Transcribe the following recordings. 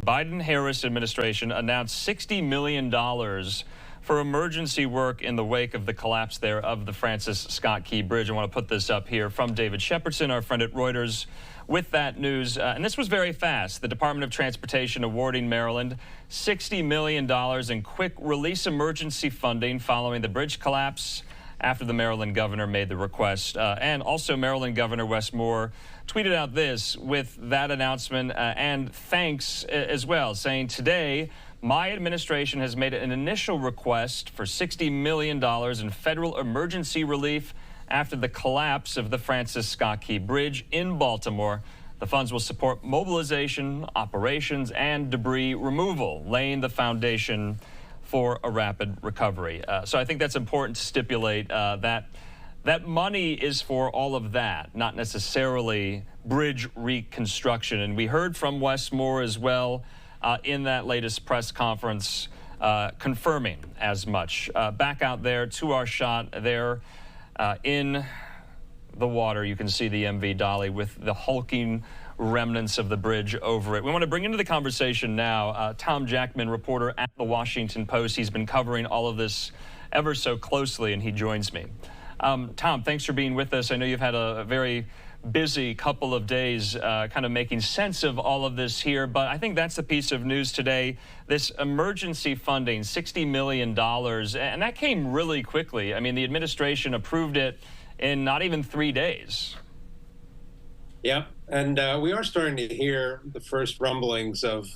Biden-Harris administration announced $60 million for emergency work in the wake of the collapse there of the Francis Scott Key Bridge. I want to put this up here from David Shepardson, our friend at Reuters, with that news. And this was very fast. The Department of Transportation awarding Maryland $60 million in quick release emergency funding following the bridge collapse after the Maryland governor made the request. And also Maryland Governor Wes Moore tweeted out this with that announcement and thanks as well, saying, "Today, my administration has made an initial request for $60 million in federal emergency relief after the collapse of the Francis Scott Key Bridge in Baltimore. The funds will support mobilization, operations, and debris removal, laying the foundation for a rapid recovery." So I think that's important to stipulate that money is for all of that, not necessarily bridge reconstruction. And we heard from Wes Moore as well in that latest press conference confirming as much. Back out there to our shot there in the water, you can see the MV Dolly with the hulking remnants of the bridge over it. We want to bring into the conversation now Tom Jackman, reporter at the Washington Post. He's been covering all of this ever so closely, and he joins me. Tom, thanks for being with us. I know you've had a very busy couple of days kind of making sense of all of this here, but I think that's the piece of news today, this emergency funding, $60 million, and that came really quickly. I mean, the administration approved it in not even 3 days. Yeah, and we are starting to hear the first rumblings of,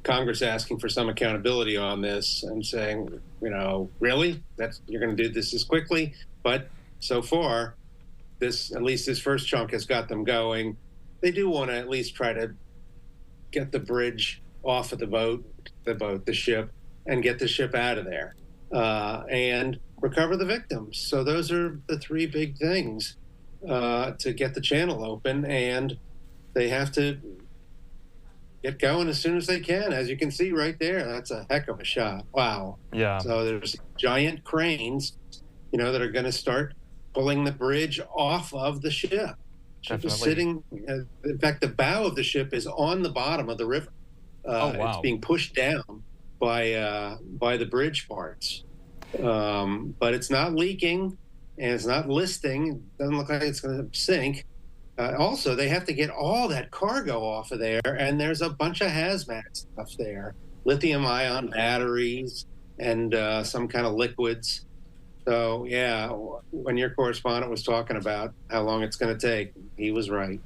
Congress asking for some accountability on this and saying, really, you're going to do this quickly? But so far, at least this first chunk has got them going. They do want to at least try to get the bridge off of the ship, and get the ship out of there, and recover the victims. So those are the three big things to get the channel open, and they have to get going as soon as they can. As you can see right there, that's a heck of a shot. Wow. Yeah. So there's giant cranes, that are going to start pulling the bridge off of the ship. Ship is sitting, in fact, the bow of the ship is on the bottom of the river. Oh, wow. It's being pushed down by the bridge parts. But it's not leaking, and it's not listing. It doesn't look like it's going to sink. Also, they have to get all that cargo off of there, and there's a bunch of hazmat stuff there, lithium-ion batteries and some kind of liquids. So, yeah, when your correspondent was talking about how long it's going to take, he was right.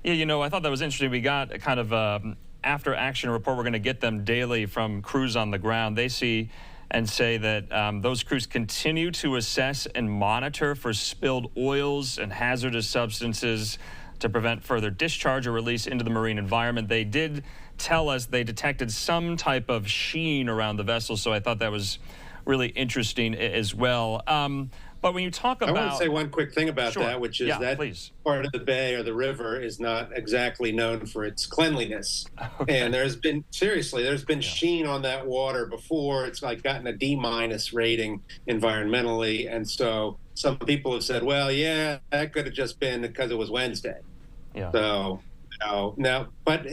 Yeah, I thought that was interesting. We got a kind of after-action report. We're going to get them daily from crews on the ground. They see and say that those crews continue to assess and monitor for spilled oils and hazardous substances to prevent further discharge or release into the marine environment. They did tell us they detected some type of sheen around the vessel, so I thought that was really interesting as well. But when you talk about... I want to say one quick thing about Sure. that, which is that part of the bay or the river is not exactly known for its cleanliness. Okay. And there's been sheen on that water before. It's like gotten a D- rating environmentally. And so some people have said, well, yeah, that could have just been because it was Wednesday. Yeah. So now, but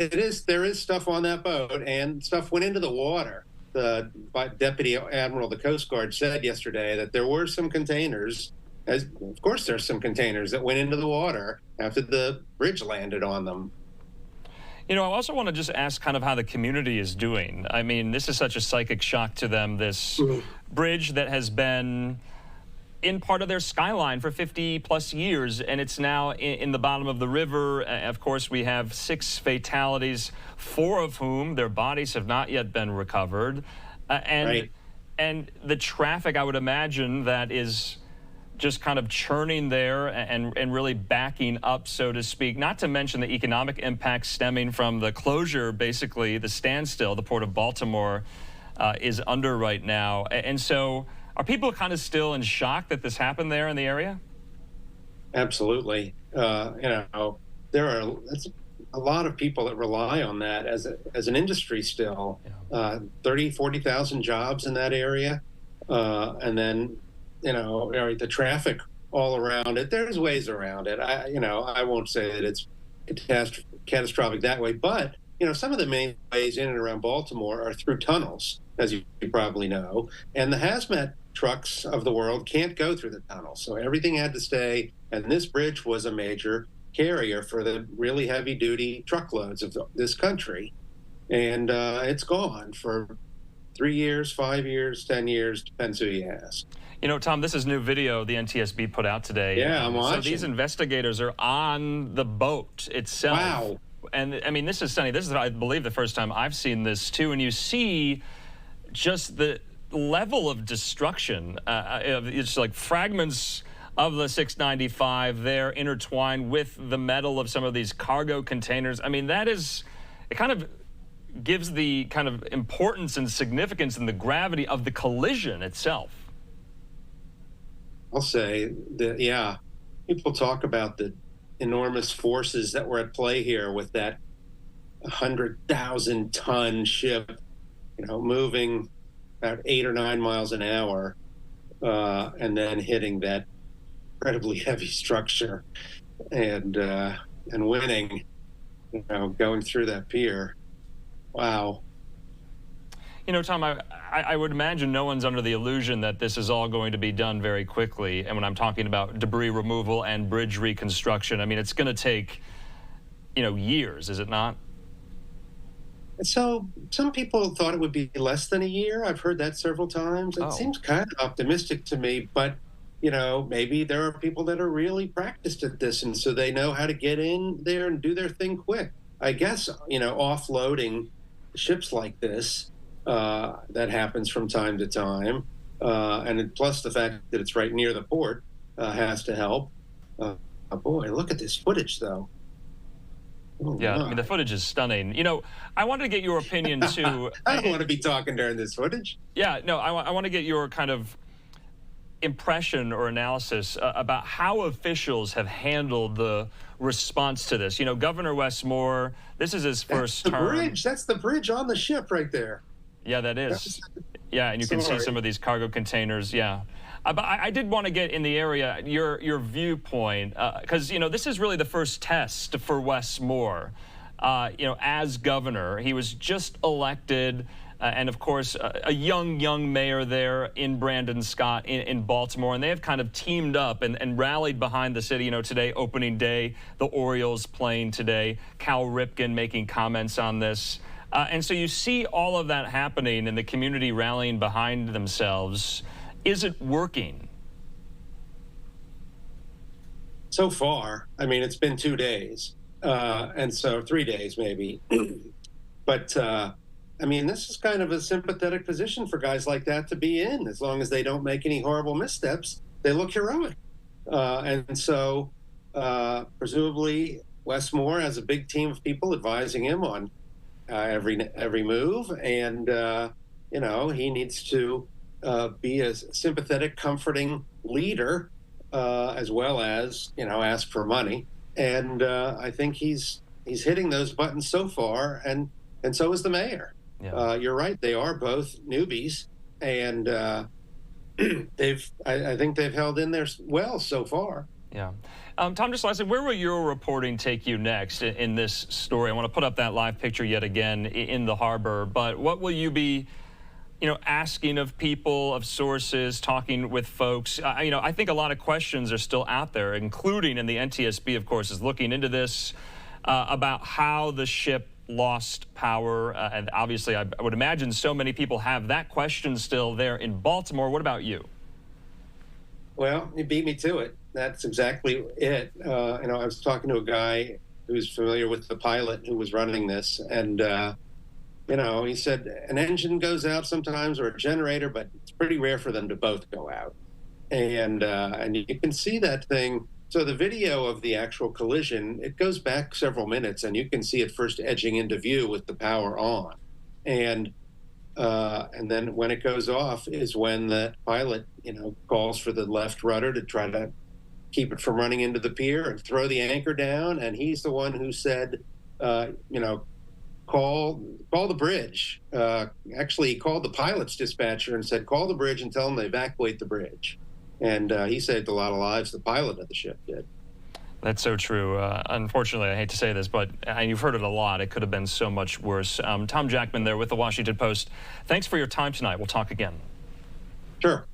there is stuff on that boat, and stuff went into the water. The Deputy Admiral of the Coast Guard said yesterday that there were some containers, of course there's some containers that went into the water after the bridge landed on them. I also want to just ask kind of how the community is doing. I mean, this is such a psychic shock to them, this bridge that has been in part of their skyline for 50-plus years, and it's now in the bottom of the river. Of course, we have 6 fatalities, 4 of whom their bodies have not yet been recovered. And the traffic, I would imagine, that is just kind of churning there and really backing up, so to speak, not to mention the economic impact stemming from the closure, basically, the standstill the Port of Baltimore is under right now. And so are people kind of still in shock that this happened there in the area? Absolutely. There are a lot of people that rely on that as an industry still. 30, 40,000 jobs in that area. And then, the traffic all around it. There's ways around it. I won't say that it's catastrophic that way, but some of the main ways in and around Baltimore are through tunnels, as you probably know, and the hazmat trucks of the world can't go through the tunnels. So everything had to stay, and this bridge was a major carrier for the really heavy-duty truckloads of this country. And it's gone for 3 years, 5 years, 10 years, depends who you ask. Tom, this is new video the NTSB put out today. Yeah, I'm watching. So these investigators are on the boat itself. Wow. And I mean, this is stunning. This is, I believe, the first time I've seen this too. And you see just the level of destruction. It's like fragments of the 695 there intertwined with the metal of some of these cargo containers. I mean, it kind of gives the kind of importance and significance and the gravity of the collision itself. I'll say that, yeah, people talk about the enormous forces that were at play here with that 100,000-ton ship, moving about 8 or 9 miles an hour, and then hitting that incredibly heavy structure and winning, going through that pier. Wow. Tom, I would imagine no one's under the illusion that this is all going to be done very quickly. And when I'm talking about debris removal and bridge reconstruction, I mean, it's going to take, years, is it not? So some people thought it would be less than a year. I've heard that several times. It seems kind of optimistic to me, but, maybe there are people that are really practiced at this, and so they know how to get in there and do their thing quick. I guess, offloading ships like this, that happens from time to time, and plus the fact that it's right near the port has to help. Boy, look at this footage, though. Oh, yeah, my. I mean, the footage is stunning. I wanted to get your opinion, too. I don't want to be talking during this footage. Yeah, no, I want to get your kind of impression or analysis about how officials have handled the response to this. Governor Wes Moore, this is his first term. Bridge. That's the bridge on the ship right there. Yeah, that is. Yeah, and you can see some of these cargo containers. Yeah. But I did want to get in the area, your viewpoint, because, this is really the first test for Wes Moore. As governor, he was just elected, and of course, a young mayor there in Brandon Scott in Baltimore, and they have kind of teamed up and rallied behind the city. Today, opening day, the Orioles playing today, Cal Ripken making comments on this. And so you see all of that happening and the community rallying behind themselves. Is it working? So far, I mean, it's been 2 days, and so 3 days maybe. But, I mean, this is kind of a sympathetic position for guys like that to be in. As long as they don't make any horrible missteps, they look heroic. And so presumably Wes Moore has a big team of people advising him on every move, and he needs to be a sympathetic, comforting leader, as well as ask for money. And I think he's hitting those buttons so far, and so is the mayor. Yeah. You're right; they are both newbies, and I think they've held in there well so far. Yeah. Tom, just lastly, where will your reporting take you next in this story? I want to put up that live picture yet again in the harbor, but what will you be, asking of people, of sources, talking with folks? I think a lot of questions are still out there, including, and the NTSB, of course, is looking into this, about how the ship lost power. And obviously, I would imagine so many people have that question still there in Baltimore. What about you? Well, you beat me to it. That's exactly it. I was talking to a guy who's familiar with the pilot who was running this, and he said an engine goes out sometimes, or a generator, but it's pretty rare for them to both go out. And you can see that thing. So the video of the actual collision, it goes back several minutes, and you can see it first edging into view with the power on, and then when it goes off is when the pilot, calls for the left rudder to try to keep it from running into the pier and throw the anchor down. And he's the one who said, call the bridge. Actually, he called the pilot's dispatcher and said, call the bridge and tell them to evacuate the bridge. And he saved a lot of lives. The pilot of the ship did. That's so true. Unfortunately, I hate to say this, but you've heard it a lot. It could have been so much worse. Tom Jackman there with the Washington Post. Thanks for your time tonight. We'll talk again. Sure.